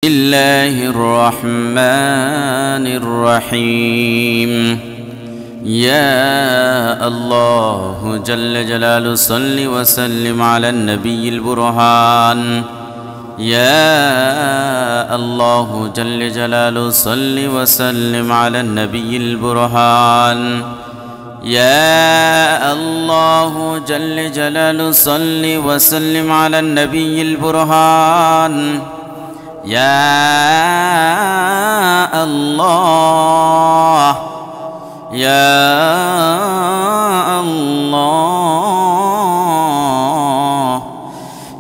بسم الله الرحمن الرحيم. يا الله جل جلاله صل وسلم على النبي البرهان. يا الله جل جلاله صل وسلم على النبي البرهان. يا الله جل جلاله صل وسلم على النبي البرهان. يا الله يا الله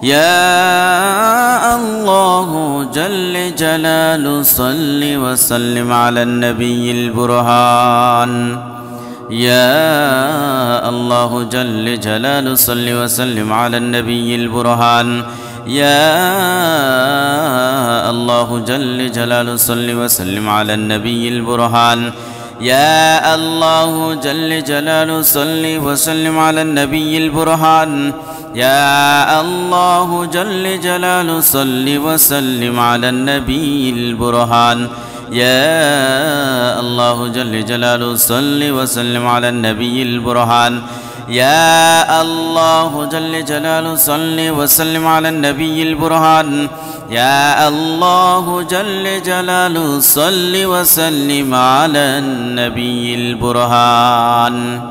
يا الله جل جلاله صل وسلم على النبي البرهان. يا الله جل جلاله صل وسلم على النبي البرهان. يا الله جل جلاله صل وسلم على النبي البرهان. يا الله جل جلاله صل وسلم على النبي البرهان. يا الله جل جلاله صل وسلم على النبي البرهان. يا الله جل جلاله صل وسلم على النبي البرهان. يا الله جل جلاله صل وسلم على النبي البرهان. يا الله جل جلاله صل وسلم على النبي البرهان.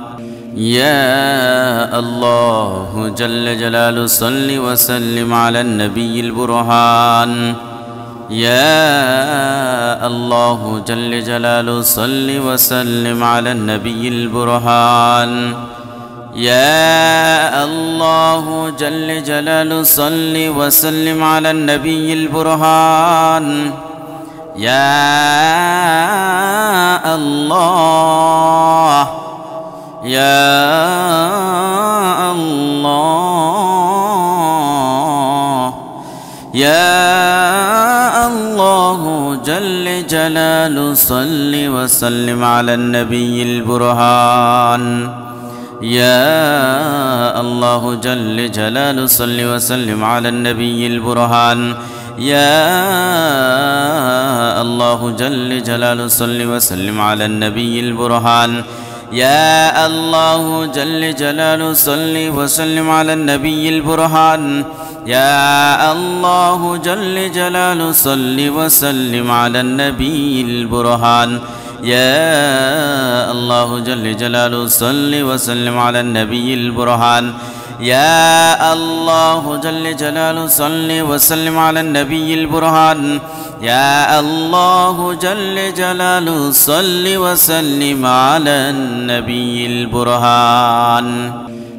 يا الله جل جلاله صل وسلم على النبي البرهان. يا الله جل جلاله صل وسلم على النبي البرهان. يا الله جل جلاله صل وسلم على النبي البرهان. يا الله يا الله يا الله جل جلاله صل وسلم على النبي البرهان. يا الله جل جلاله صل وسلم على النبي البرهان. يا الله جل جلاله صل وسلم على النبي البرهان. يا الله جل جلاله صل وسلم على النبي البرهان. يا الله جل جلاله صل وسلم على النبي البرهان. يا الله جل جلاله صل وسلم على النبي البرهان. يا الله جل جلاله صل وسلم على النبي البرهان. يا الله جل جلاله صل وسلم على النبي البرهان.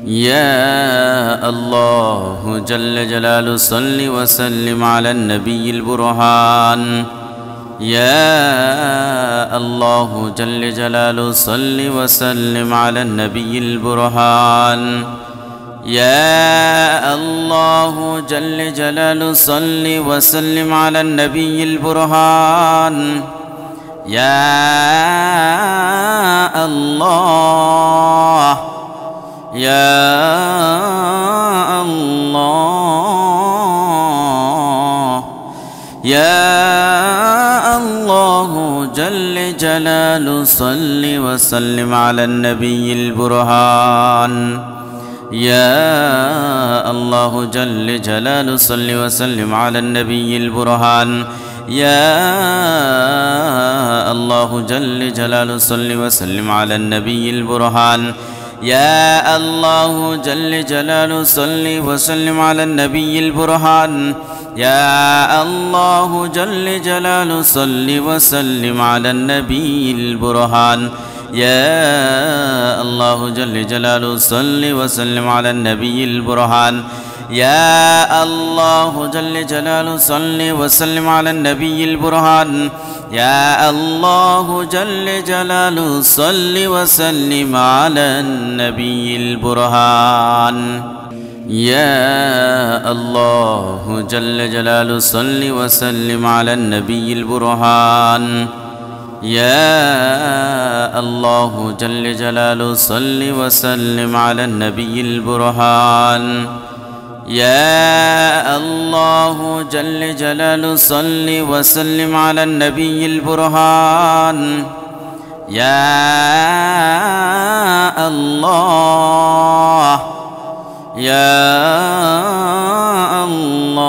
يا الله جل جلاله صل وسلم على النبي البرهان. يا الله جل جلاله صل وسلم على النبي البرهان. يا الله جل جلاله صل وسلم على النبي البرهان. يا الله يا الله يا الله جل جلاله صل وسلم على النبي البرهان. يا الله جل جلاله صل وسلم على النبي البرهان. يا الله جل جلاله صل وسلم على النبي البرهان. يا الله جل جلاله صل وسلم على النبي البرهان. يا الله جل جلاله صل وسلم على النبي البرهان. يا الله جل جلاله صل وسلم على النبي البرهان. يا الله جل جلاله صل وسلم على النبي البرهان. يا الله جل جلاله صل وسلم على النبي البرهان. يا الله جل جلاله صل وسلم على النبي البرهان. يا الله جل جلاله صل وسلم على النبي البرهان. يا الله جل جلاله صل وسلم على النبي البرهان. يا الله يا الله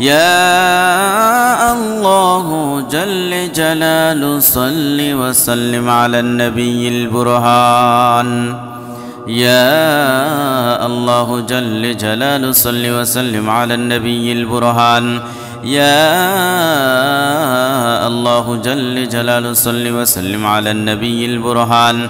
يا الله جل جلاله صل وسلم على النبي البرهان. يا الله جل جلاله صل وسلم على النبي البرهان. يا الله جل جلاله صل وسلم على النبي البرهان.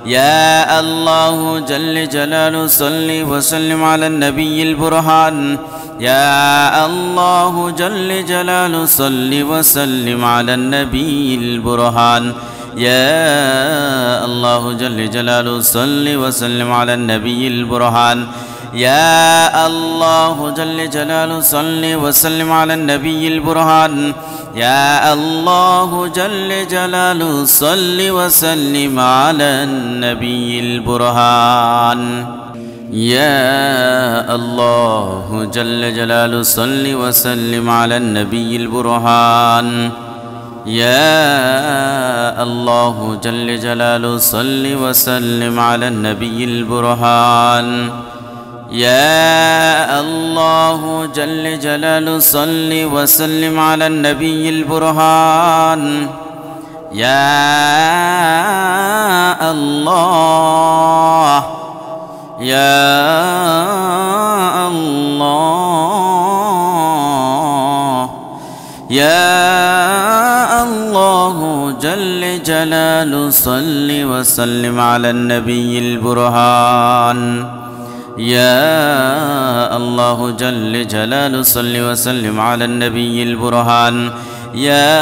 يا الله جل جلاله صل وسلم على النبي البرهان. يا الله جل جلاله صل وسلم على النبي البرهان. يا الله جل جلاله صل وسلم على النبي البرهان. يا الله جل جلاله صل وسلم على النبي البرهان. يا الله جل جلاله صل وسلم على النبي البرهان. يا الله جل جلاله صل وسلم على النبي البرهان. يا الله جل جلاله صل وسلم على النبي البرهان. يا الله جل جلاله صل وسلم على النبي البرهان. يا الله يا الله يا الله جل جلاله صل وسلم على النبي البرهان. يا الله جل جلاله صل وسلم على النبي البرهان. يا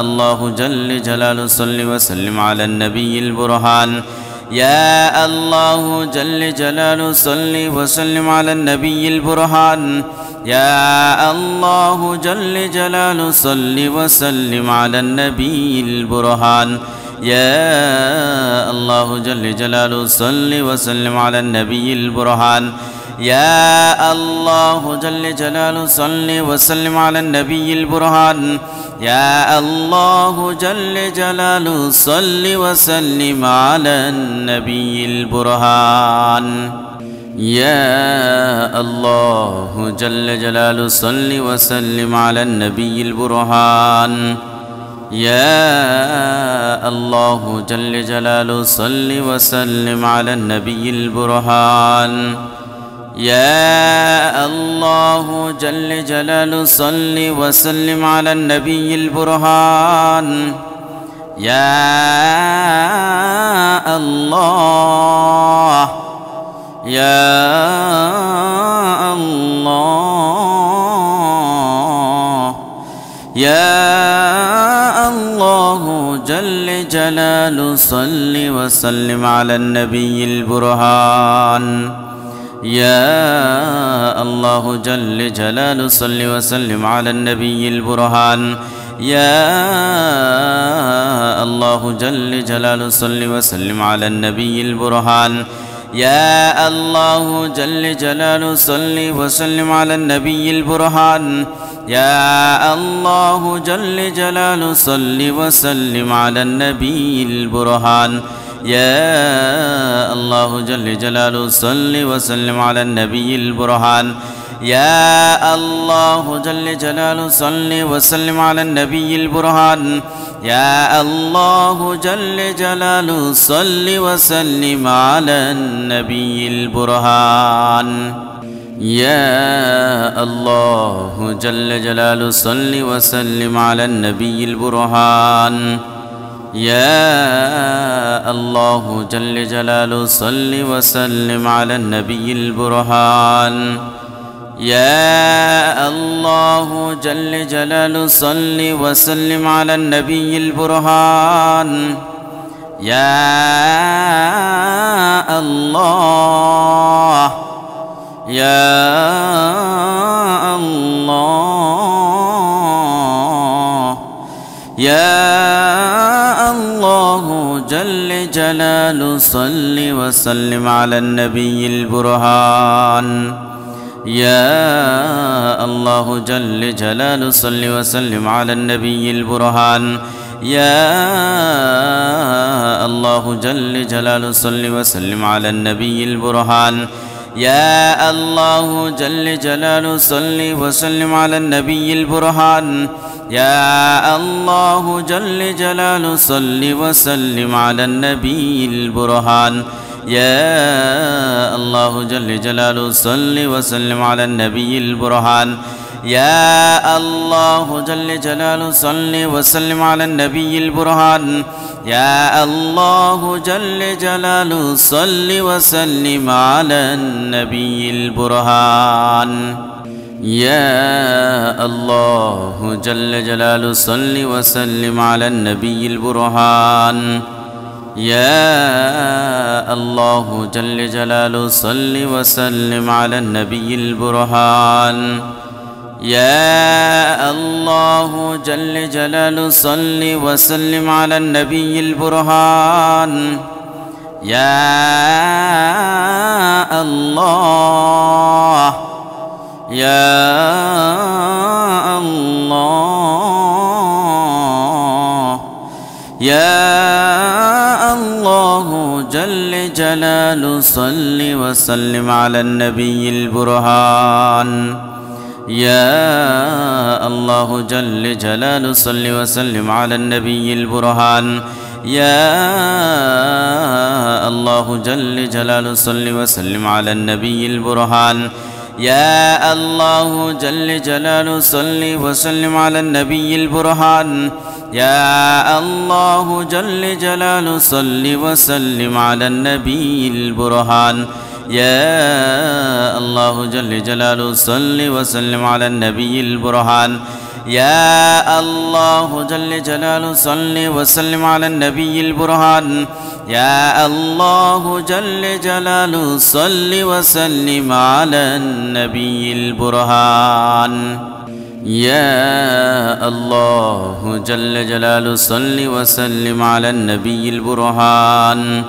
الله جل جلاله صل وسلم على النبي البرهان. يا الله جل جلاله صل وسلم على النبي البرهان. يا الله جل جلاله صل وسلم على النبي البرهان. يا الله جل جلاله صل وسلم على النبي البرهان. يا الله جل جلاله صل وسلم على النبي البرهان. يا الله جل جلاله صل وسلم على النبي البرهان. يا الله جل جلاله صل وسلم على النبي البرهان. يا الله جل جلاله صل وسلم على النبي البرهان. يا الله جل جلاله صل وسلم على النبي البرهان. يا الله يا الله يا الله جل جلاله صل وسلم على النبي البرهان. يا الله جل جلاله صل وسلم على النبي البرهان. يا الله جل جلاله صل وسلم على النبي البرهان. يا الله جل جلاله صل وسلم على النبي البرهان. يا الله جل جلاله صل وسلم على النبي البرهان. يا الله جل جلاله صل وسلم على النبي البرهان. يا الله جل جلاله صل وسلم على النبي البرهان. يا الله جل جلاله صل وسلم على النبي البرهان. يا الله جل جلاله صل وسلم على النبي البرهان. يا الله جل جلاله صل وسلم على النبي البرهان. يا الله جل جلاله صل وسلم على النبي البرهان. يا الله يا الله يا الله جل جلاله صل وسلم على النبي البرهان يا الله جل جلاله صل وسلم على النبي البرهان يا الله جل جلاله صل وسلم على النبي البرهان يا الله جل جلاله صل وسلم على النبي البرهان يا الله جل جلاله صل وسلم على النبي البرهان يا الله جل جلاله صل وسلم على النبي البرهان يا الله جل جلاله صل وسلم على النبي البرهان يا الله جل جلاله صل وسلم على النبي البرهان يا الله جل جلاله صل وسلم على النبي البرهان يا الله جل جلاله صل وسلم على النبي البرهان يا الله جل جلاله صل وسلم على النبي البرهان يا الله يا الله يا الله جل جلاله صل وسلم على النبي البرهان يا الله جل جلاله صل وسلم على النبي البرهان يا الله جل جلاله صل وسلم على النبي البرهان يا الله جل جلاله صل وسلم على النبي البرهان يا الله جل جلاله صل وسلم على النبي البرهان يا الله جل جلاله صل وسلم على النبي البرهان يا الله جل جلاله صل وسلم على النبي البرهان يا الله جل جلاله صل وسلم على النبي البرهان يا الله جل جلاله صل وسلم على النبي البرهان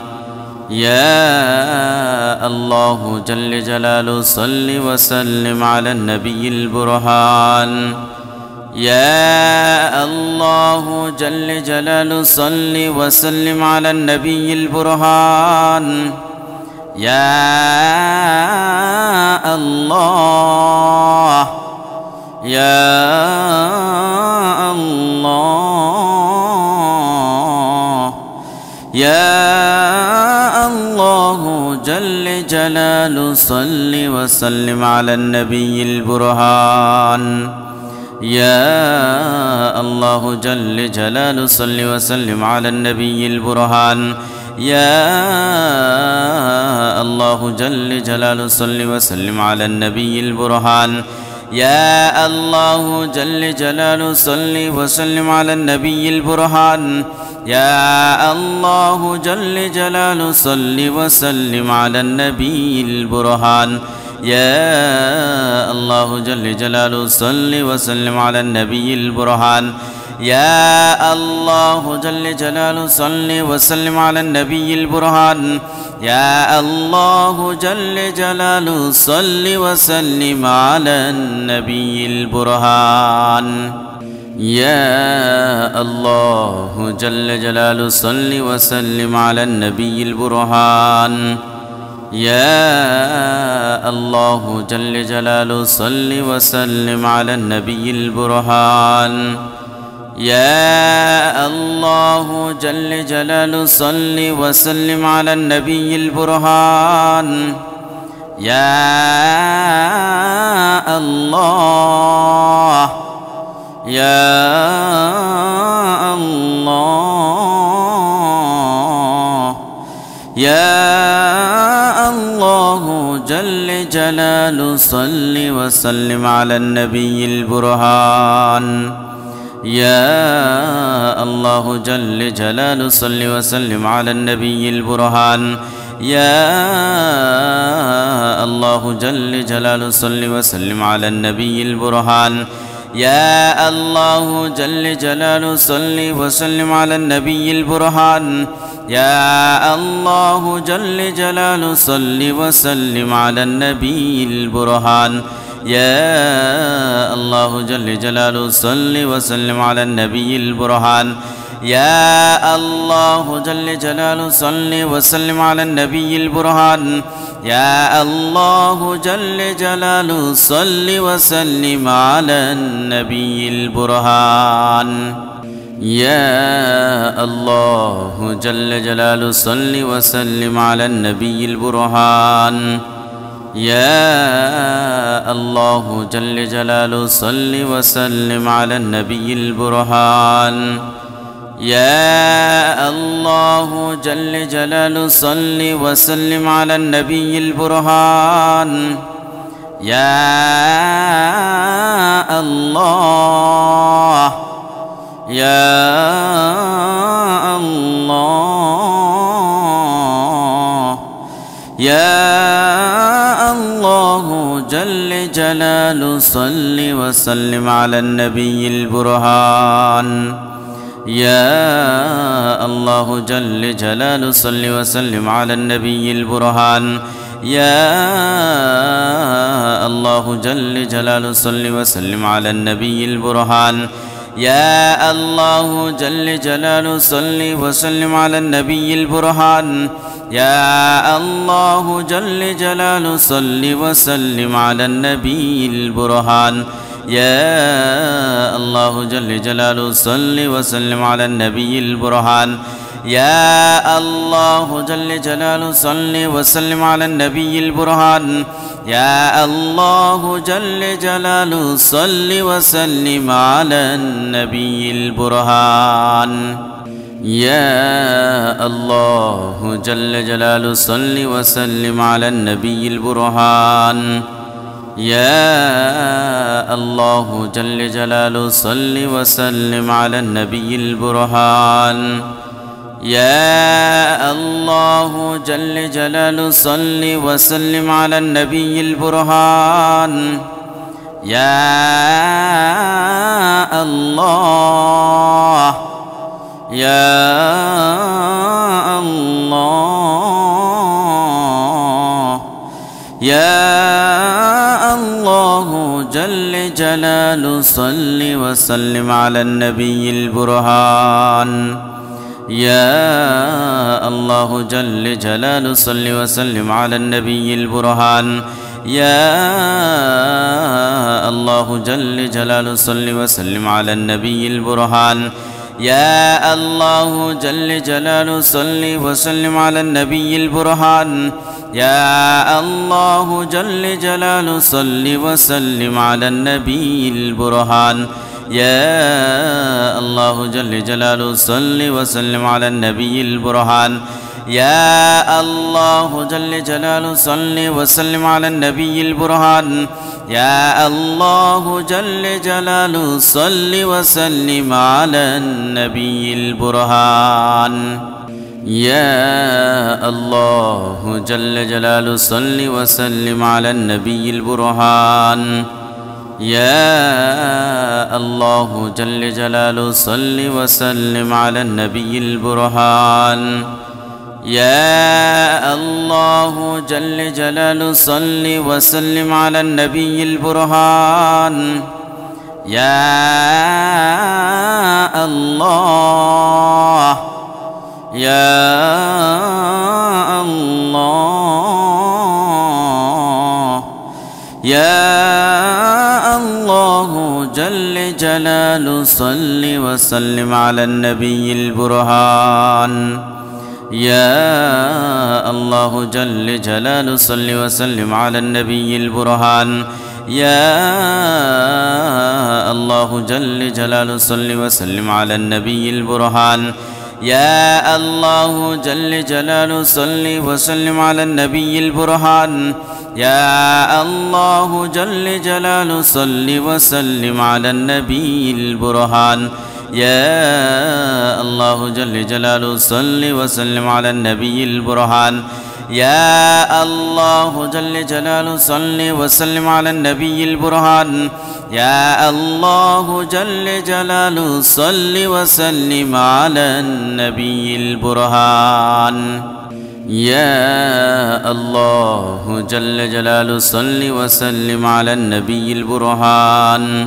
يا الله جل جلاله صل وسلم على النبي البرهان يا الله جل جلاله صل وسلم على النبي البرهان يا الله يا الله يا الله جل جلاله صل وسلم على النبي البرهان يا الله جل جلاله صل وسلم على النبي البرهان يا الله جل جلاله صل وسلم على النبي البرهان يا الله جل جلاله صل وسلم على النبي البرهان يا الله جل جلاله صل وسلم على النبي البرهان يا الله جل جلاله صل وسلم على النبي البرهان يا الله جل جلاله صل وسلم على النبي البرهان يا الله جل جلاله صل وسلم على النبي البرهان يا الله جل جلاله صل وسلم على النبي البرهان يا الله جل جلاله صل وسلم على النبي البرهان يا الله جل جلاله صل وسلم على النبي البرهان يا الله يا الله يا الله جل جلاله صل وسلم على النبي البرهان يا الله جل جلاله صل وسلم على النبي البرهان يا الله جل جلاله صل وسلم على النبي البرهان يا الله جل جلاله صل وسلم على النبي البرهان يا الله جل جلاله صل وسلم على النبي البرهان يا الله جل جلاله صل وسلم على النبي البرهان يا الله جل جلاله صل وسلم على النبي البرهان يا الله جل جلاله صل وسلم على النبي البرهان يا الله جل جلاله صل وسلم على النبي البرهان يا الله جل جلاله صل وسلم على النبي البرهان يا الله جل جلاله صل وسلم على النبي البرهان يا الله يا الله يا الله جل جلاله صل وسلم على النبي البرهان يا الله جل جلاله صل وسلم على النبي البرهان يا الله جل جلاله صل وسلم على النبي البرهان يا الله جل جلاله صل وسلم على النبي البرهان يا الله جل جلاله صل وسلم على النبي البرهان يا الله جل جلاله صل وسلم على النبي البرهان يا الله جل جلاله صل وسلم على النبي البرهان يا الله جل جلاله صل وسلم على النبي البرهان يا الله جل جلاله صل وسلم على النبي البرهان يا الله جل جلاله صل وسلم على النبي البرهان يا الله جل جلاله صل وسلم على النبي البرهان يا الله يا الله يا الله جل جلاله صل وسلم على النبي البرهان يا الله جل جلاله صل وسلم على النبي البرهان يا الله جل جلاله صل وسلم على النبي البرهان يا الله جل جلاله صل وسلم على النبي البرهان يا الله جل جلاله صل وسلم على النبي البرهان يا الله جل جلاله صل وسلم على النبي البرهان يا الله جل جلاله صل وسلم على النبي البرهان يا الله جل جلاله صل وسلم على النبي البرهان يا الله جل جلاله صل وسلم على النبي البرهان يا الله جل جلاله صل وسلم على النبي البرهان يا الله جل جلاله صل وسلم على النبي البرهان يا الله يا الله يا الله جل جلاله صل وسلم على النبي البرهان يا الله جل جلاله صل وسلم على النبي البرهان يا الله جل جلاله صل وسلم على النبي البرهان يا الله جل جلاله صل وسلم على النبي البرهان يا الله جل جلاله صل وسلم على النبي البرهان يا الله جل جلاله صل وسلم على النبي البرهان يا الله جل جلاله صل وسلم على النبي البرهان يا الله جل جلاله صل وسلم على النبي البرهان يا الله جل جلاله صل وسلم على النبي البرهان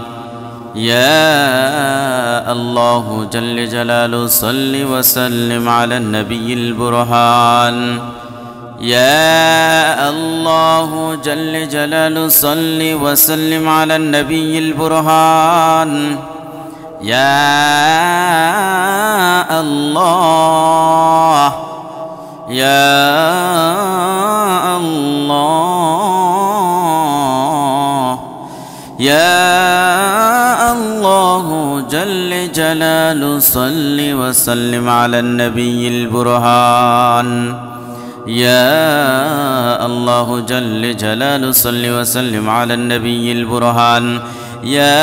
يا الله جل جلاله صل وسلم على النبي البرهان يا الله جل جلاله صل وسلم على النبي البرهان يا الله يا الله يا الله جل جلاله صل وسلم على النبي البرهان يا الله جل جلاله صل وسلم على النبي البرهان يا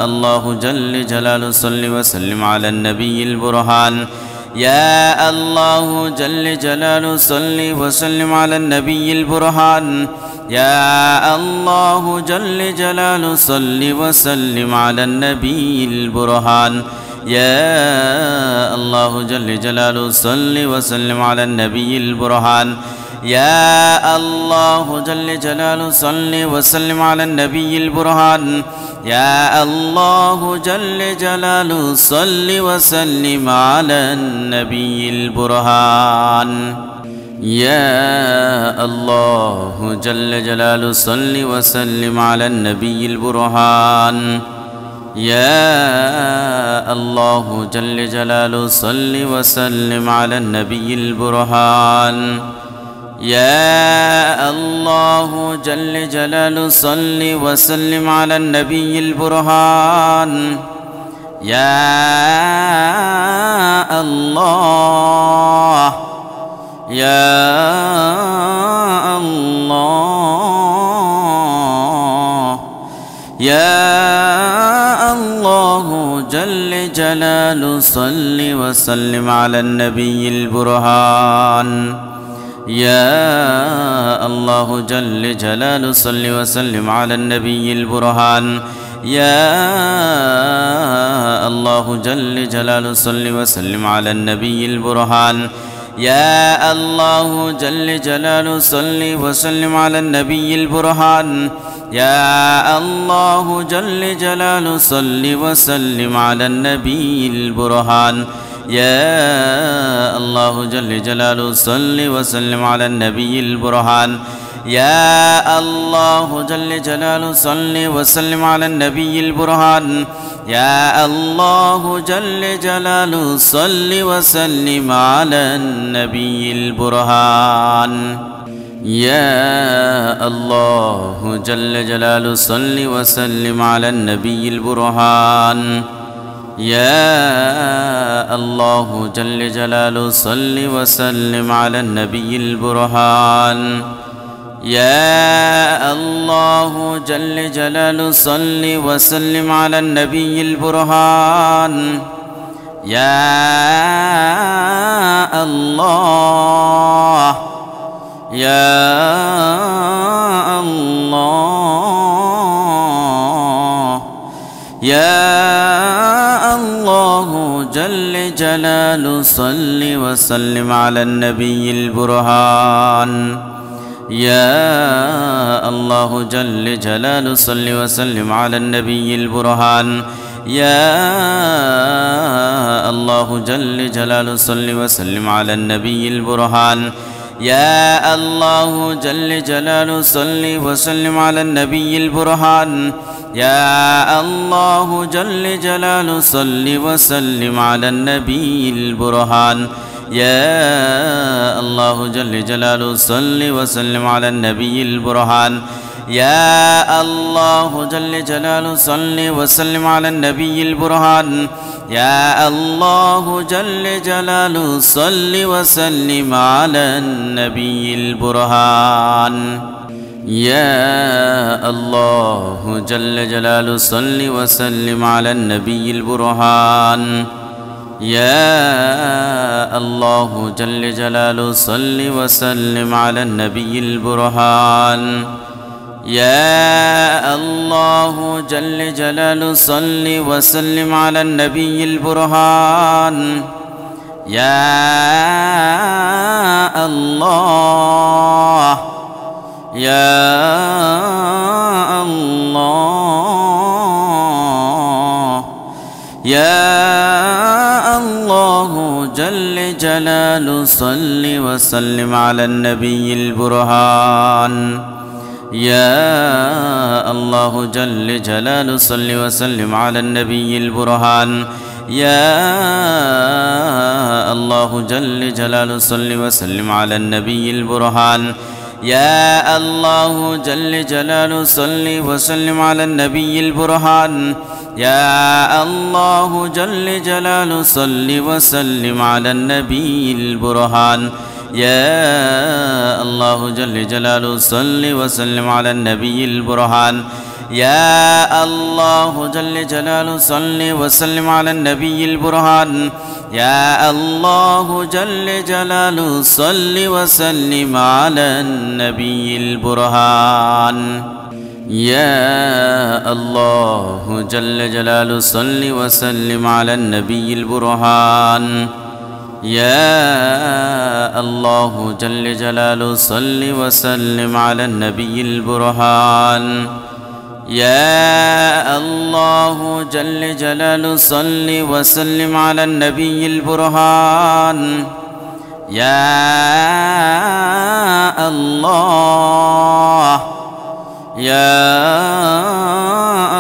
الله جل جلاله صل وسلم على النبي البرهان يا الله جل جلاله صل وسلم على النبي البرهان يا الله جل جلاله صل وسلم على النبي البرهان يا الله جل جلاله صل وسلم على النبي البرهان يا الله جل جلاله صل وسلم على النبي البرهان يا الله جل جلاله صل وسلم على النبي البرهان يا الله جل جلاله صل وسلم على النبي البرهان يا الله جل جلاله صل وسلم على النبي البرهان يا الله جل جلاله صل وسلم على النبي البرهان يا الله يا الله يا الله جل جلاله صل وسلم على النبي البرهان يا الله جل جلاله صل وسلم على النبي البرهان يا الله جل جلاله صل وسلم على النبي البرهان يا الله جل جلاله صل وسلم على النبي البرهان يا الله جل جلاله صل وسلم على النبي البرهان يا الله جل جلاله صل وسلم على النبي البرهان يا الله جل جلاله صل وسلم على النبي البرهان يا الله جل جلاله صل وسلم على النبي البرهان يا الله جل جلاله صل وسلم على النبي البرهان يا الله جل جلاله صل وسلم على النبي البرهان يا الله جل جلاله صل وسلم على النبي البرهان يا الله يا الله يا الله جل جلاله صل وسلم على النبي البرهان يا الله جل جلاله صل وسلم على النبي البرهان يا الله جل جلاله صل وسلم على النبي البرهان يا الله جل جلاله صل وسلم على النبي البرهان يا الله جل جلاله صل وسلم على النبي البرهان يا الله جل جلاله صل وسلم على النبي البرهان يا الله جل جلاله صل وسلم على النبي البرهان يا الله جل جلاله صل وسلم على النبي البرهان يا الله جل جلاله صل وسلم على النبي البرهان يا الله جل جلاله صل وسلم على النبي البرهان يا الله جل جلاله صل وسلم على النبي البرهان يا الله يا الله يا الله جل جلاله صل وسلم على النبي البرهان يا الله جل جلاله صل وسلم على النبي البرهان يا الله جل جلاله صل وسلم على النبي البرهان يا الله جل جلاله صل وسلم على النبي البرهان يا الله جل جلاله صل وسلم على النبي البرهان يا الله جل جلاله صل وسلم على النبي البرهان يا الله جل جلاله صل وسلم على النبي البرهان يا الله جل جلاله صل وسلم على النبي البرهان يا الله جل جلاله صل وسلم على النبي البرهان يا الله جل جلاله صل وسلم على النبي البرهان يا الله جل جلاله صل وسلم على النبي البرهان يا الله يا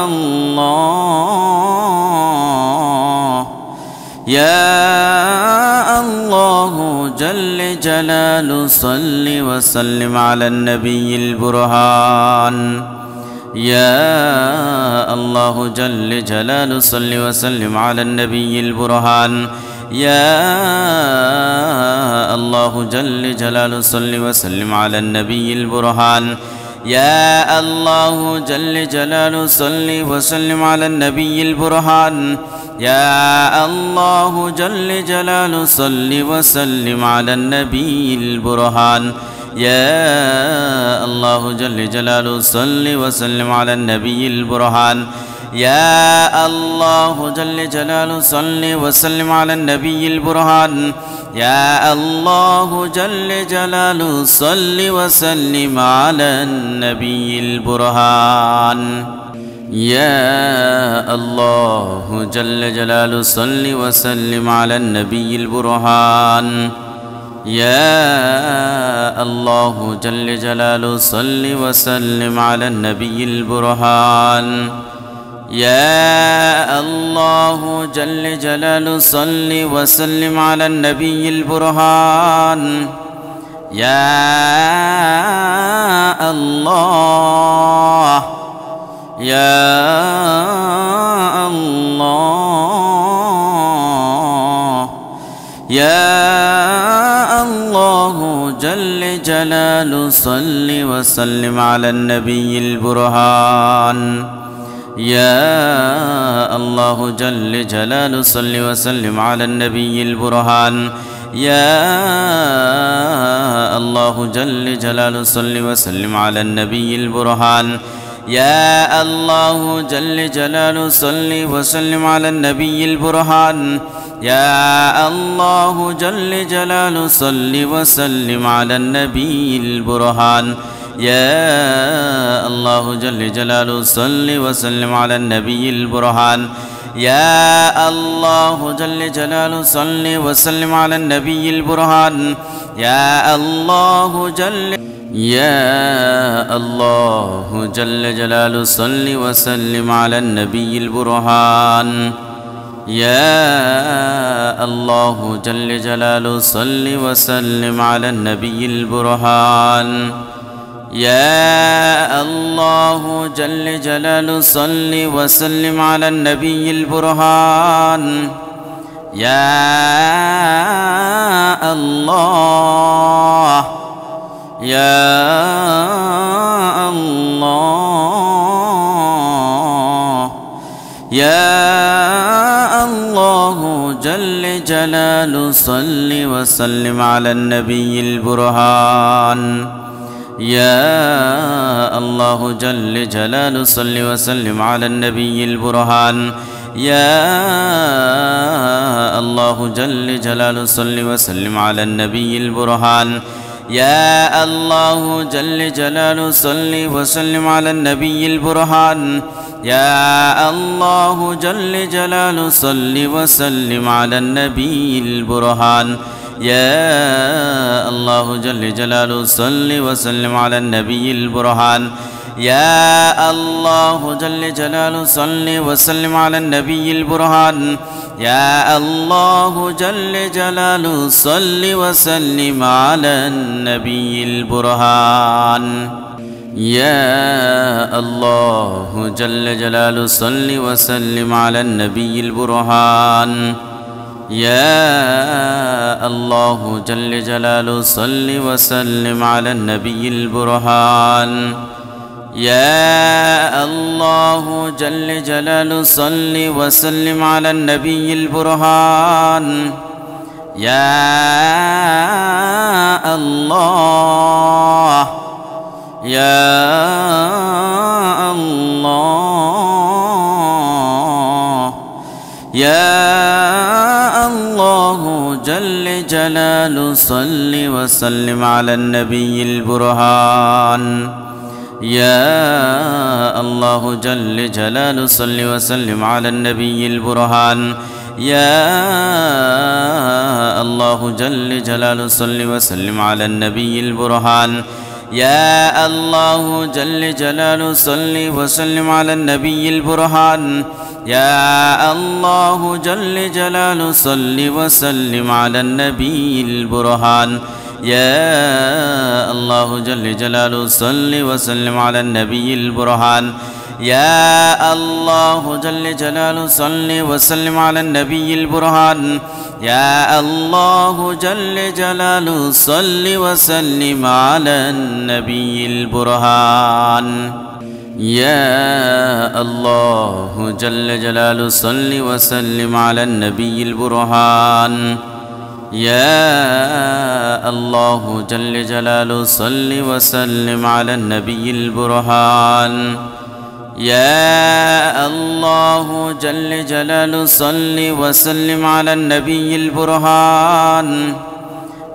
الله يا الله جل جلاله صل وسلم على النبي البرهان يا الله جل جلاله صل وسلم على النبي البرهان يا الله جل جلاله صل وسلم على النبي البرهان يا الله جل جلاله صل وسلم على النبي البرهان يا الله جل جلاله صل وسلم على النبي البرهان يا الله جل جلاله صل وسلم على النبي البرهان يا الله جل جلاله صل وسلم على النبي البرهان يا الله جل جلاله صل وسلم على النبي البرهان يا الله جل جلاله صل وسلم على النبي البرهان يا الله جل جلاله صل وسلم على النبي البرهان يا الله جل جلاله صل وسلم على النبي البرهان يا الله يا الله يا الله جل جلاله صل وسلم على النبي البرهان يا الله جل جلاله صل وسلم على النبي البرهان يا الله جل جلاله صل وسلم على النبي البرهان يا الله جل جلاله صل وسلم على النبي البرهان يا الله جل جلاله صل وسلم على النبي البرهان يا الله جل جلاله صل وسلم على النبي البرهان يا الله جل جلاله صل وسلم على النبي البرهان يا الله جل جلاله صل وسلم على النبي البرهان يا الله جل جلاله صل وسلم على النبي البرهان يا الله جل جلاله صل وسلم على النبي البرهان يا الله يا الله يا الله جل جل جلاله صل وسلم على النبي البرهان يا الله جل جلاله صل وسلم على النبي البرهان يا الله جل جلاله صل وسلم على النبي البرهان يا الله جل جلاله صل وسلم على النبي البرهان يا الله جل جلاله صل وسلم على النبي البرهان يا الله جل جلاله صل وسلم على النبي البرهان يا الله جل جلاله صل وسلم على النبي البرهان يا الله جل جلاله صل وسلم على النبي البرهان يا الله جل جلاله صل وسلم على النبي البرهان يا الله جل جلاله صل وسلم على النبي البرهان يا الله جل جلاله صل وسلم على النبي البرهان يا الله يا الله يا الله جل جلاله صل وسلم على النبي البرهان يا الله جل جلاله صل وسلم على النبي البرهان يا الله جل جلاله صل وسلم على النبي البرهان يا الله جل جلاله صل وسلم على النبي البرهان يا الله جل جلاله صل وسلم على النبي البرهان يا الله جل جلاله صل وسلم على النبي البرهان يا الله جل جلاله صل وسلم على النبي البرهان يا الله جل جلاله صل وسلم على النبي البرهان يا الله جل جلاله صل وسلم على النبي البرهان يا الله جل جلاله صل وسلم على النبي البرهان يا الله جل جلاله صل وسلم على النبي البرهان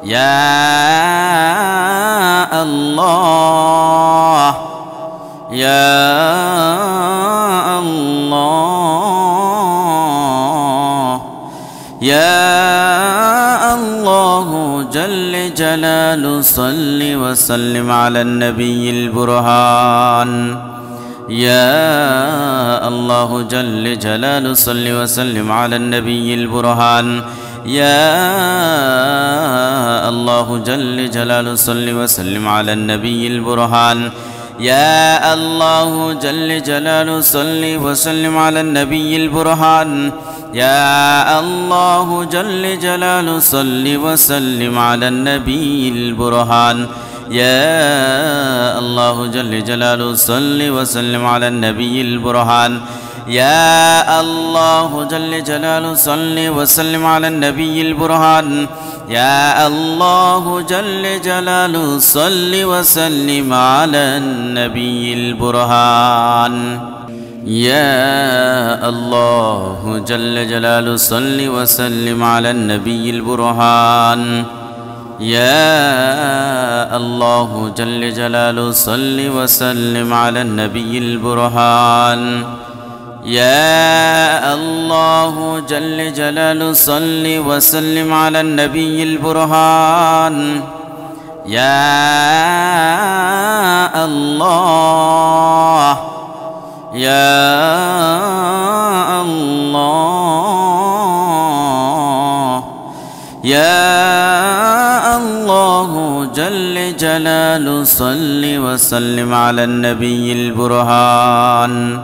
يا الله يا الله يا الله جل جلاله صل وسلم على النبي البرهان يا الله جل جلاله صل وسلم على النبي البرهان يا الله جل جلاله صل وسلم على النبي البرهان يا الله جل جلاله صل وسلم على النبي البرهان يا الله جل جلاله صل وسلم على النبي البرهان يا الله جل جلاله صل وسلم على النبي البرهان يا الله جل جلاله صل وسلم على النبي البرهان يا الله جل جلاله صل وسلم على النبي البرهان يا الله جل جلاله صل وسلم على النبي البرهان يا الله جل جلاله صل وسلم على النبي البرهان يا الله جل جلاله صل وسلم على النبي البرهان يا الله يا الله يا الله جل جلاله صل وسلم على النبي البرهان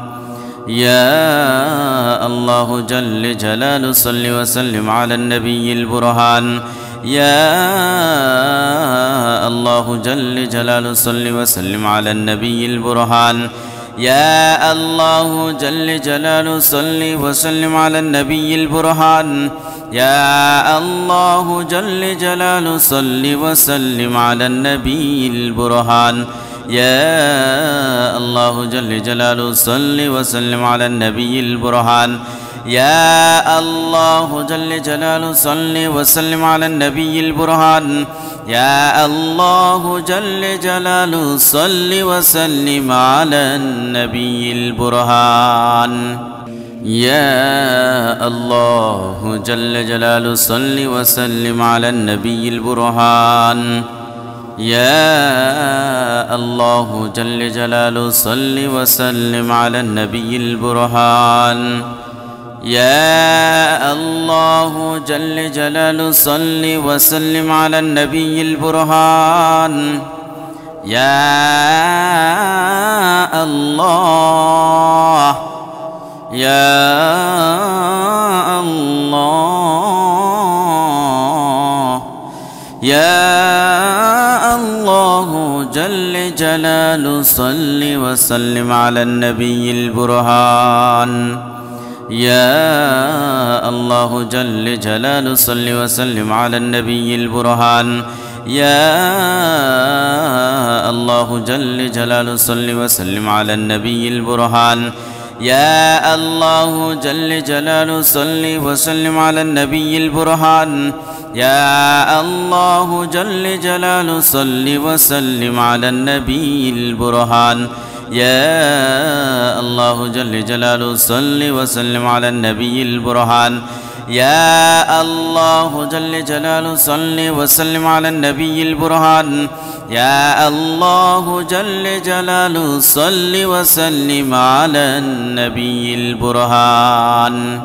يا الله جل جلاله صل وسلم على النبي البرهان يا الله جل جلاله صل وسلم على النبي البرهان يا الله جل جلاله صل وسلم على النبي البرهان يا الله جل جلاله صل وسلم على النبي البرهان يا الله جل جلاله صل وسلم على النبي البرهان يا الله جل جلاله صل وسلم على النبي البرهان يا الله جل جلاله صل وسلم على النبي البرهان يا الله جل جلاله صل وسلم على النبي البرهان يا الله جل جلاله صل وسلم على النبي البرهان يا الله جل جلاله صل وسلم على النبي البرهان يا الله يا الله يا الله جل جلاله صل وسلم على النبي البرهان يا الله جل جلاله صل وسلم على النبي البرهان يا الله جل جلاله صل وسلم على النبي البرهان يا الله جل جلاله صل وسلم على النبي البرهان يا الله جل جلاله صل وسلم على النبي البرهان يا الله جل جلاله صل وسلم على النبي البرهان يا الله جل جلاله صل وسلم على النبي البرهان يا الله جل جلاله صل وسلم على النبي البرهان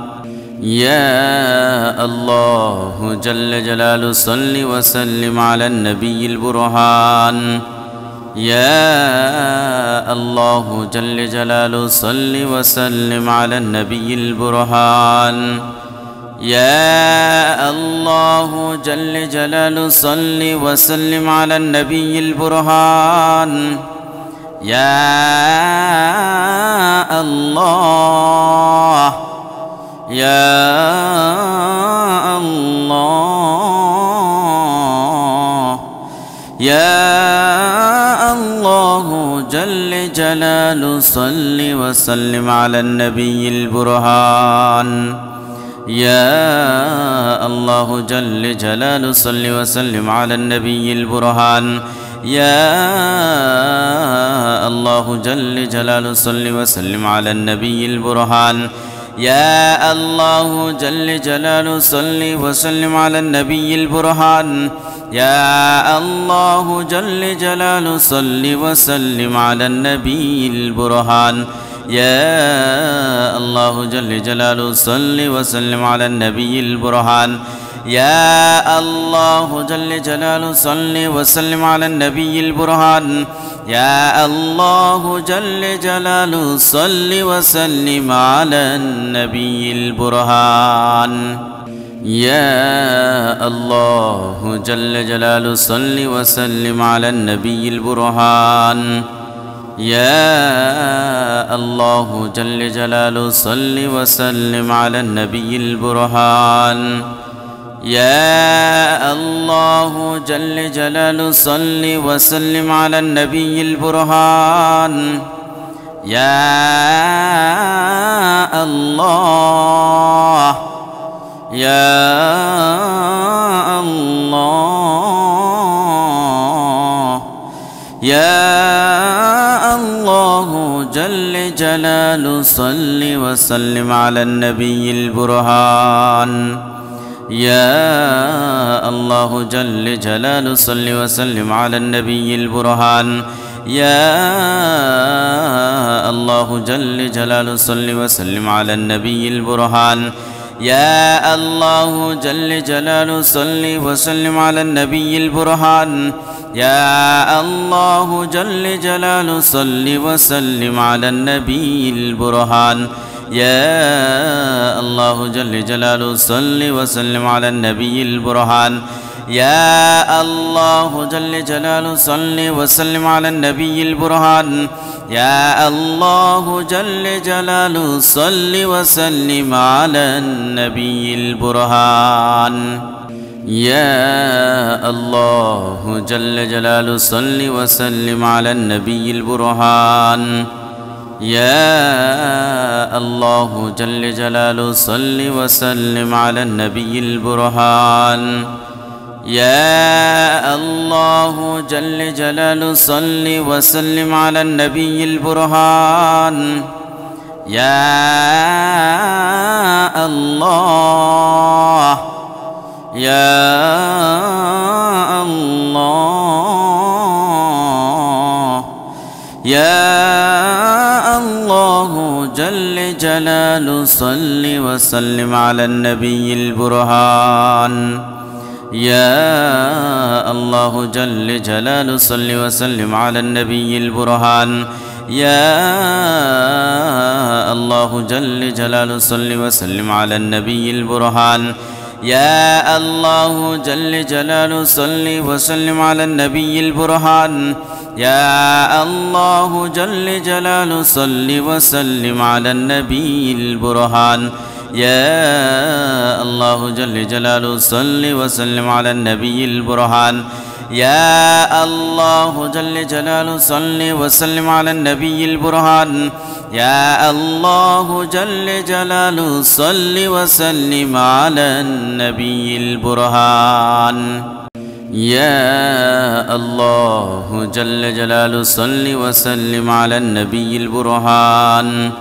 يا الله جل جلاله صل وسلم على النبي البرهان يا الله جل جلاله صل وسلم على النبي البرهان يا الله جل جلاله صل وسلم على النبي البرهان يا الله يا الله يا الله جل جلاله صل وسلم على النبي البرهان يا الله جل جلاله صل وسلم على النبي البرهان يا الله جل جلاله صل وسلم على النبي البرهان يا الله جل جلاله صل وسلم على النبي البرهان يا الله جل جلاله صل وسلم على النبي البرهان يا الله جل جلاله صل وسلم على النبي البرهان يا الله جل جلاله صل وسلم على النبي البرهان يا الله جل جلاله صل وسلم على النبي البرهان يا الله جل جلاله صل وسلم على النبي البرهان يا الله جل جلاله صل وسلم على النبي البرهان يا الله جل جلاله صل وسلم على النبي البرهان يا الله يا الله يا الله جل جلاله صل وسلم على النبي البرهان يا الله جل جلاله صل وسلم على النبي البرهان يا الله جل جلاله صل وسلم على النبي البرهان يا الله جل جلاله صل وسلم على النبي البرهان يا الله جل جلاله صل وسلم على النبي البرهان يا الله جل جلاله صل وسلم على النبي البرهان يا الله جل جلاله صل وسلم على النبي البرهان يا الله جل جلاله صل وسلم على النبي البرهان يا الله جل جلاله صل وسلم على النبي البرهان يا الله جل جلاله صل وسلم على النبي البرهان يا الله جل جلاله صل وسلم على النبي البرهان يا الله يا الله يا الله جل جلاله صل وسلم على النبي البرهان يا الله جل جلاله صل وسلم على النبي البرهان يا الله جل جلاله صل وسلم على النبي البرهان يا الله جل جلاله صل وسلم على النبي البرهان يا الله جل جلاله صل وسلم على النبي البرهان يا الله جل جلاله صل وسلم على النبي البرهان يا الله جل جلاله صل وسلم على النبي البرهان يا الله جل جلاله صل وسلم على النبي البرهان يا الله جل جلاله صل وسلم على النبي البرهان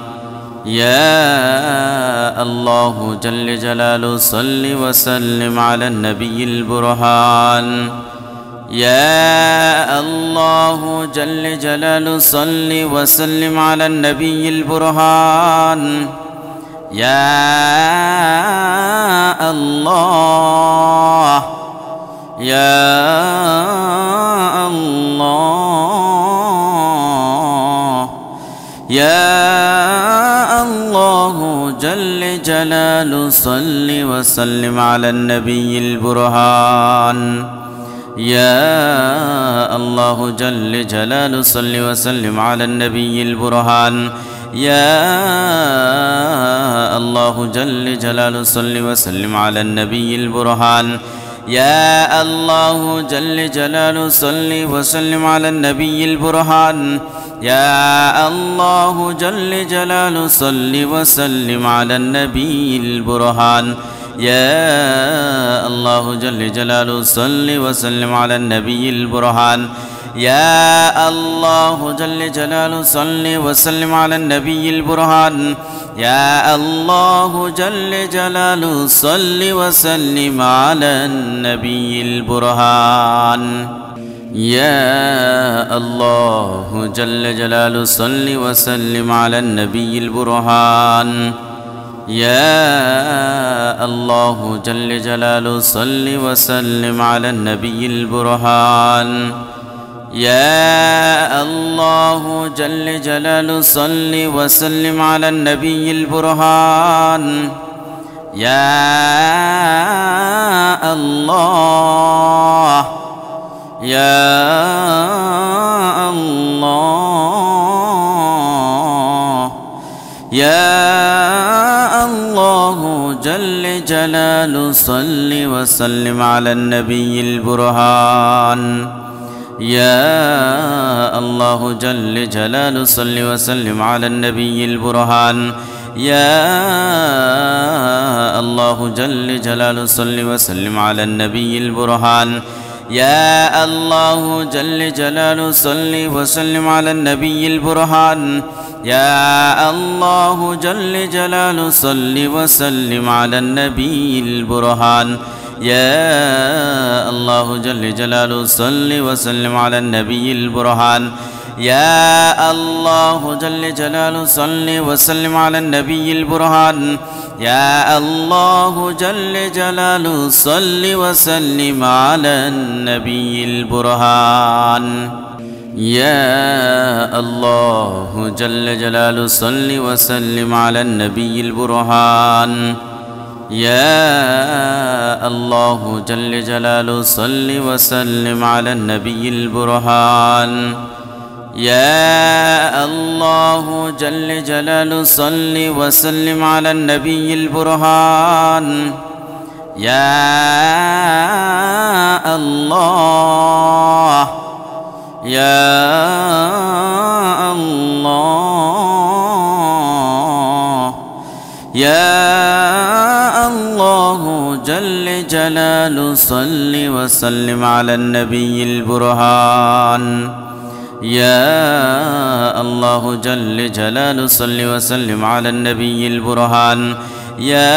يا الله جل جلاله صل وسلم على النبي البرهان يا الله جل جلاله صل وسلم على النبي البرهان يا الله يا الله يا الله جل جلاله صل وسلم على النبي البرهان يا الله جل جلاله صل وسلم على النبي البرهان يا الله جل جلاله صل وسلم على النبي البرهان يا الله جل جلاله صل وسلم على النبي البرهان يا الله جل جلاله صل وسلم على النبي البرهان يا الله جل جلاله صل وسلم على النبي البرهان يا الله جل جلاله صل وسلم على النبي البرهان يا الله جل جلاله صل وسلم على النبي البرهان يا الله جل جلاله صل وسلم على النبي البرهان يا الله جل جلاله صل وسلم على النبي البرهان يا الله جل جلاله صل وسلم على النبي البرهان يا الله يا الله يا الله جل جلاله صل وسلم على النبي البرهان يا الله جل جلاله صل وسلم على النبي البرهان يا الله جل جلاله صل وسلم على النبي البرهان يا الله جل جلاله صل وسلم على النبي البرهان يا الله جل جلاله صل وسلم على النبي البرهان يا الله جل جلاله صل وسلم على النبي البرهان يا الله جل جلاله صل وسلم على النبي البرهان يا الله جل جلاله صل وسلم على النبي البرهان يا الله جل جلاله صل وسلم على النبي البرهان يا الله جل جلاله صل وسلم على النبي البرهان يا الله جل جلاله صل وسلم على النبي البرهان يا الله يا الله يا الله جل جلاله صل وسلم على النبي البرهان يا الله جل جلاله صل وسلم على النبي البرهان يا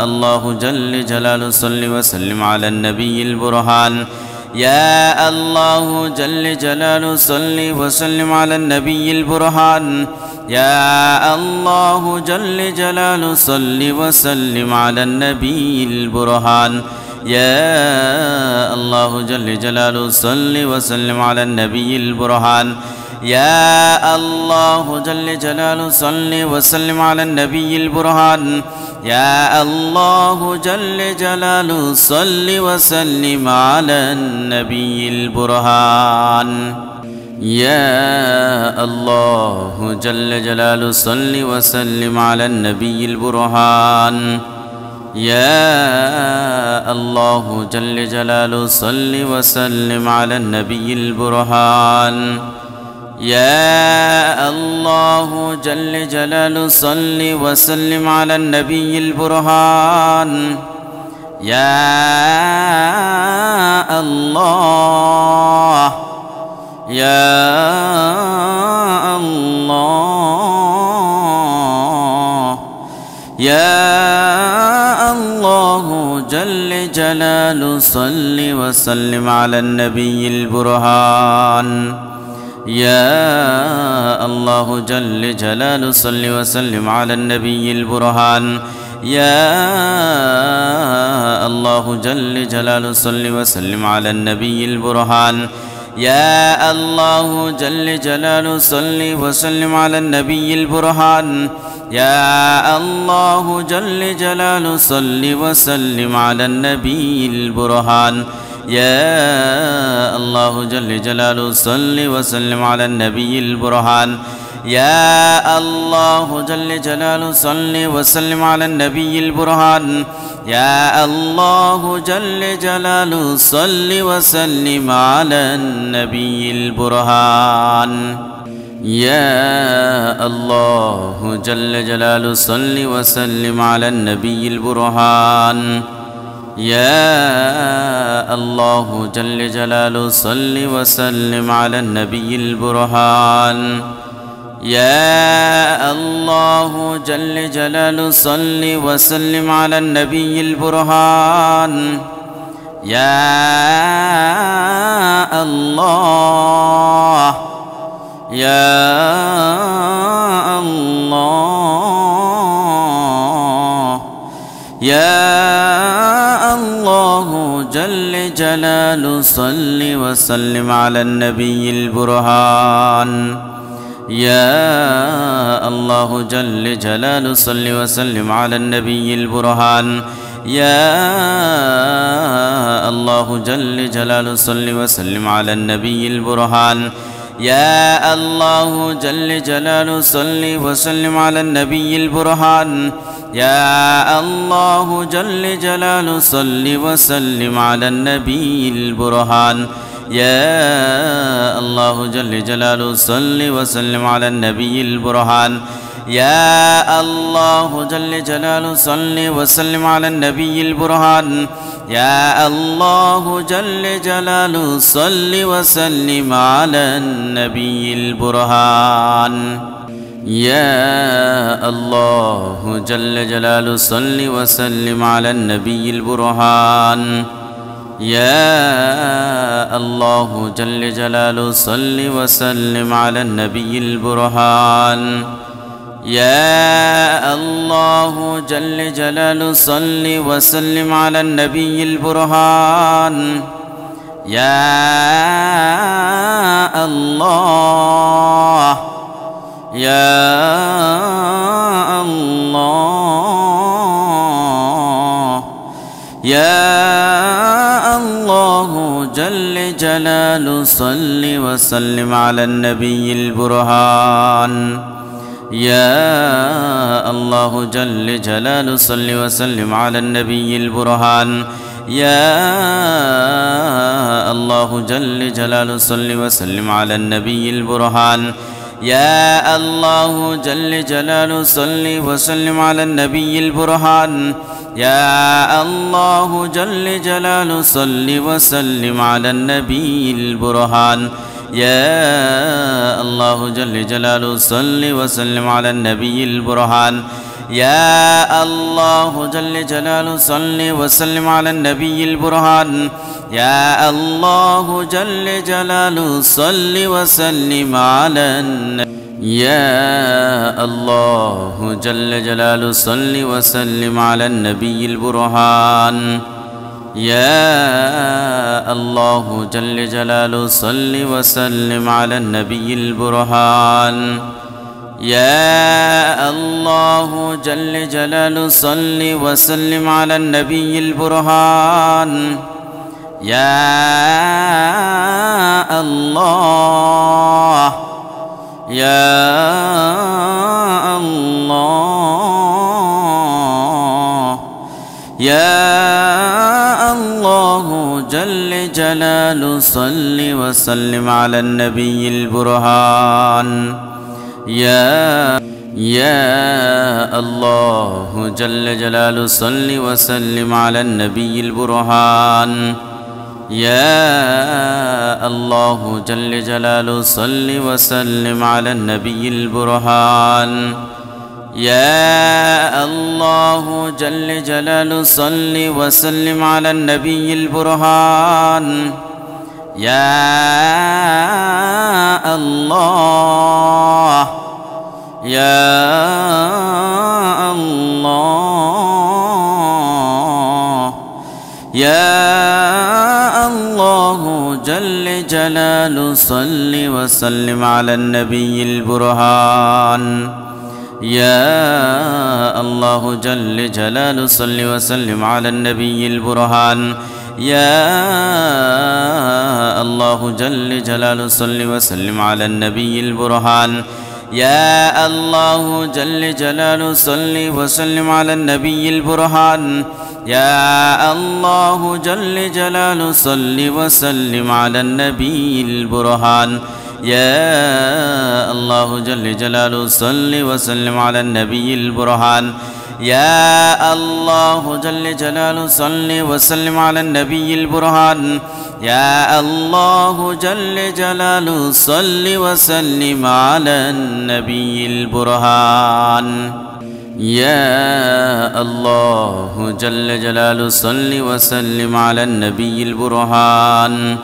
الله جل جلاله صل وسلم على النبي البرهان يا الله جل جلاله صل وسلم على النبي البرهان يا الله جل جلاله صل وسلم على النبي البرهان يا الله جل جلاله صل وسلم على النبي البرهان يا الله جل جلاله صل وسلم على النبي البرهان يا الله جل جلاله صل وسلم على النبي البرهان يا الله جل جلاله صل وسلم على النبي البرهان يا الله جل جلاله صل وسلم على النبي البرهان يا الله جل جلاله صل وسلم على النبي البرهان يا الله يا الله يا الله جل جلاله صل وسلم على النبي البرهان يا الله جل جلاله صل وسلم على النبي البرهان يا الله جل جلاله صل وسلم على النبي البرهان يا الله جل جلاله صل وسلم على النبي البرهان يا الله جل جلاله صل وسلم على النبي البرهان يا الله جل جلاله صل وسلم على النبي البرهان يا الله جل جلاله صل وسلم على النبي البرهان يا الله جل جلاله صل وسلم على النبي البرهان يا الله جل جلاله صل وسلم على النبي البرهان يا الله جل جلاله صل وسلم على النبي البرهان يا الله جل جلاله صل وسلم على النبي البرهان يا الله يا الله يا الله جل جلاله صل وسلم على النبي البرهان يا الله جل جلاله صل وسلم على النبي البرهان يا الله جل جلاله صل وسلم على النبي البرهان يا الله جل جلاله صل وسلم على النبي البرهان يا الله جل جلاله صل وسلم على النبي البرهان يا الله جل جلاله صل وسلم على النبي البرهان يا الله جل جلاله صل وسلم على النبي البرهان يا الله جل جلاله صل وسلم على النبي البرهان يا الله جل جلاله صل وسلم على النبي البرهان يا الله جل جلاله صل وسلم على النبي البرهان يا الله جل جلاله صل وسلم على النبي البرهان يا الله يا الله يا الله جل جلاله صل وسلم على النبي البرهان يا الله جل جلاله صل وسلم على النبي البرهان يا الله جل جلاله صل وسلم على النبي البرهان يا الله جل جلاله صل وسلم على النبي البرهان يا الله جل جلاله صل وسلم على النبي البرهان يا الله جل جلاله صل وسلم على النبي البرهان يا الله جل جلاله صل وسلم على النبي البرهان يا الله جل جلاله صل وسلم على النبي يا الله جل جلاله صل وسلم على النبي البرهان يا الله جل جلاله صل وسلم على النبي البرهان يا الله جل جلاله صل وسلم على النبي البرهان يا الله يا الله يا الله جل جلاله صل وسلم على النبي البرهان يا الله جل جلاله صل وسلم على النبي البرهان يا الله جل جلاله صل وسلم على النبي البرهان يا الله جل جلاله صل وسلم على النبي البرهان يا الله يا الله يا الله جل جلاله صل وسلم على النبي البرهان يا الله جل جلاله صل وسلم على النبي البرهان يا الله جل جلاله صل وسلم على النبي البرهان يا الله جل جلاله صل وسلم على النبي البرهان يا الله جل جلاله صل وسلم على النبي البرهان يا الله جل جلاله صل وسلم على النبي البرهان يا الله جل جلاله صل وسلم على النبي البرهان يا الله جل جلاله صل وسلم على النبي البرهان يا الله جل جلاله صل وسلم على النبي البرهان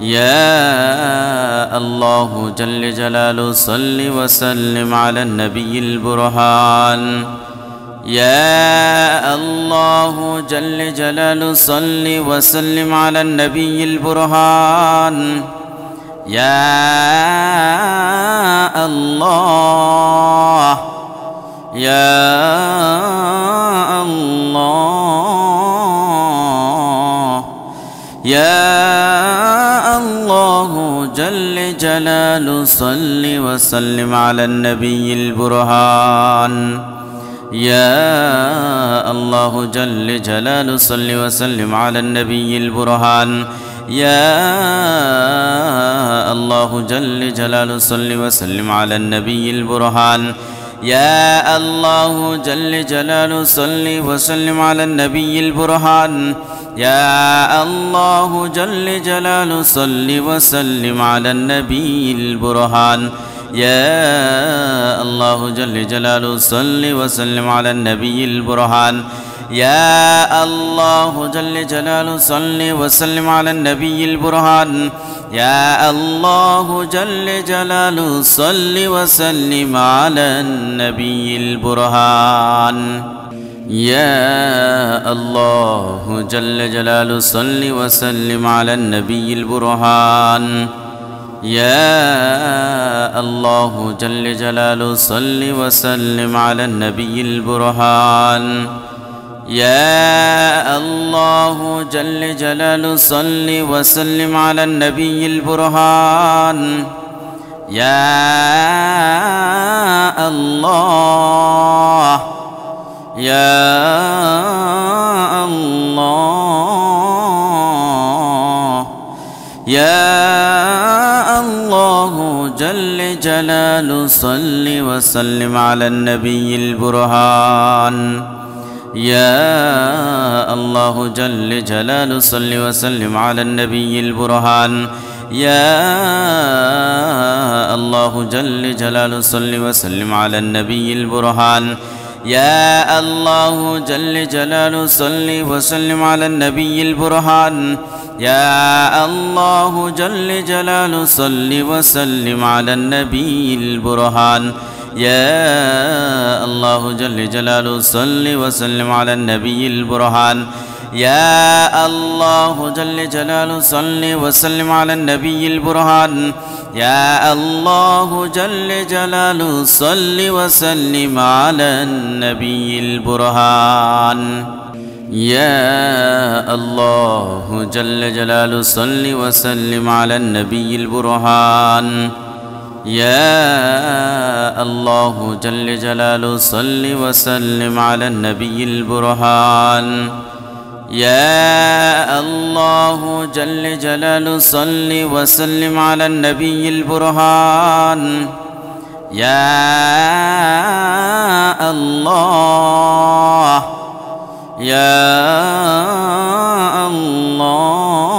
يا الله جل جلاله صل وسلم على النبي البرهان يا الله جل جلاله صل وسلم على النبي البرهان يا الله يا الله يا الله جل جلاله صل وسلم على النبي البرهان يا الله جل جلاله صل وسلم على النبي البرهان يا الله جل جلاله صل وسلم على النبي البرهان يا الله جل جلاله صل وسلم على النبي البرهان يا الله جل جلاله صل وسلم على النبي البرهان يا الله جل جلاله صل وسلم على النبي البرهان يا الله جل جلاله صل وسلم على النبي البرهان يا الله جل جلاله صل وسلم على النبي البرهان يا الله جل جلاله صل وسلم على النبي البرهان يا الله جل جلاله صل وسلم على النبي البرهان يا الله جل جلاله صل وسلم على النبي البرهان. يا الله يا الله يا الله جل جلاله صل وسلم على النبي البرهان. يا الله جل جلاله صل وسلم على النبي البرهان. يا الله جل جلاله صل وسلم على النبي البرهان. يا الله جل جلاله صل وسلم على النبي البرهان. يا الله جل جلاله صل وسلم على النبي البرهان. يا الله جل جلاله صل وسلم على النبي البرهان. يا الله جل جلاله صل وسلم على النبي البرهان. يا الله جل جلاله صل وسلم على النبي البرهان. يا الله جل جلاله صل وسلم على النبي البرهان. يا الله جل جلاله صل وسلم على النبي البرهان. يا الله جل جلاله صل وسلم على النبي البرهان. يا الله يا الله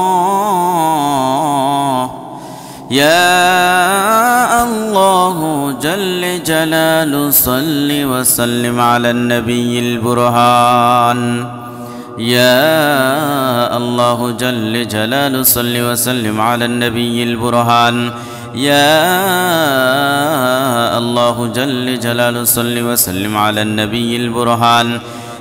يا الله جل جلاله صل وسلم على النبي البرهان. يا الله جل جلاله صل وسلم على النبي البرهان. يا الله جل جلاله صل وسلم على النبي البرهان.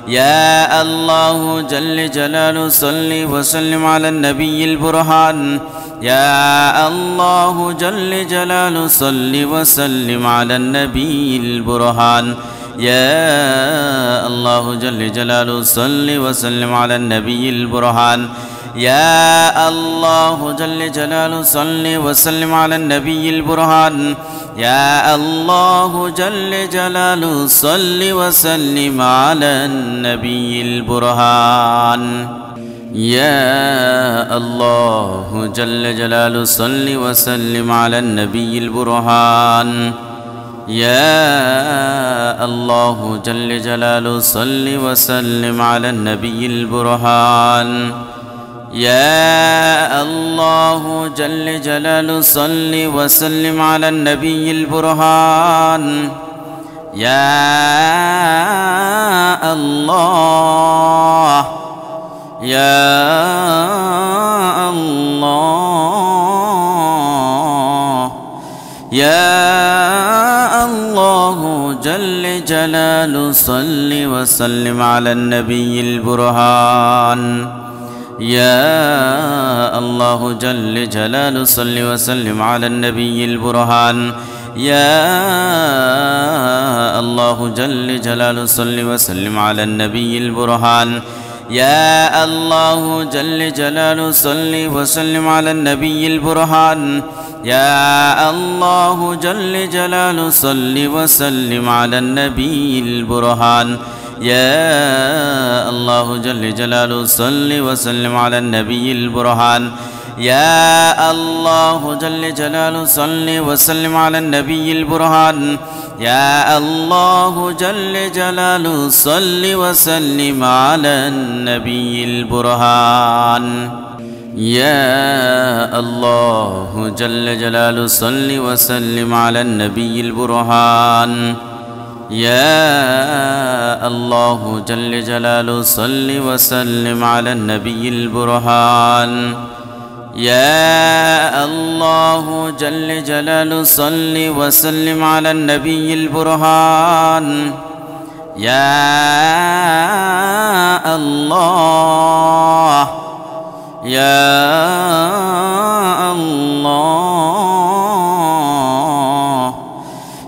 يا الله جل جلاله صل وسلم على النبي البرهان. يا الله جل جلاله صل وسلم على النبي البرهان. يا الله جل جلاله صل وسلم على النبي البرهان. يا الله جل جلاله صل وسلم على النبي البرهان. يا الله جل جلاله صل وسلم على النبي البرهان. يا الله جل جلاله صل وسلم على النبي البرهان. يا الله جل جلاله صل وسلم على النبي البرهان. يا الله جل جلاله صل وسلم على النبي البرهان. يا الله يا الله يا الله جل جلاله صل وسلم على النبي البرهان. يا الله جل جلاله صل وسلم على النبي البرهان. يا الله جل جلاله صل وسلم على النبي البرهان. يا الله جل جلاله صل وسلم على النبي البرهان. يا الله جل جلاله صل وسلم على النبي البرهان. يا الله جل جلاله صل وسلم على النبي البرهان. يا الله جل جلاله صل وسلم على النبي البرهان. يا الله جل جلاله صل وسلم على النبي البرهان. يا الله جل جلاله صل وسلم على النبي البرهان. يا الله جل جلاله صل وسلم على النبي البرهان. يا الله جل جلاله صل وسلم على النبي البرهان. يا الله يا الله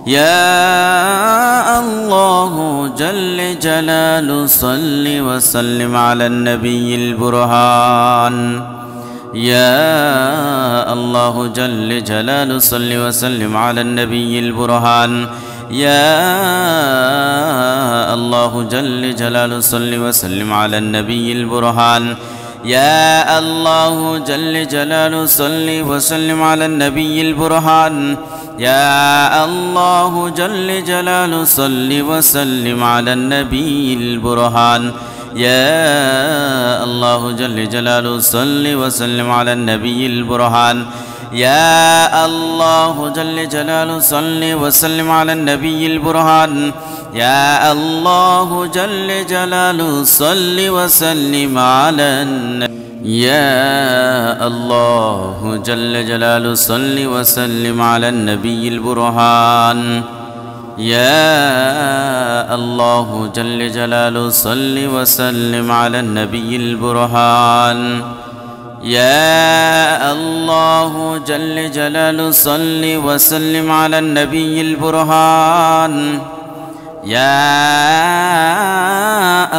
يا الله جل جلاله صل وسلم على النبي البرهان يا الله جل جلاله صل وسلم على النبي البرهان يا الله جل جلاله صل وسلم على النبي البرهان يا الله جل جلاله صل وسلم على النبي البرهان يا الله جل جلاله صل وسلم على النبي البرهان يا الله جل جلاله صل وسلم على النبي البرهان يا الله جل جلاله صل وسلم على النبي البرهان يا الله جل جلاله صل وسلم على النبي يا الله جل جلاله صل وسلم على النبي البرهان يا الله جل جلاله صل وسلم على النبي البرهان يا الله جل جلاله صل وسلم على النبي البرهان يا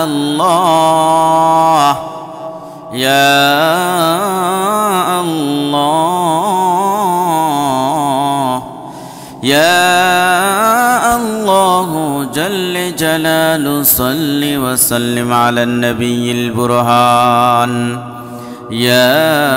الله يا الله يا الله جل جلاله صل وسلم على النبي البرهان يا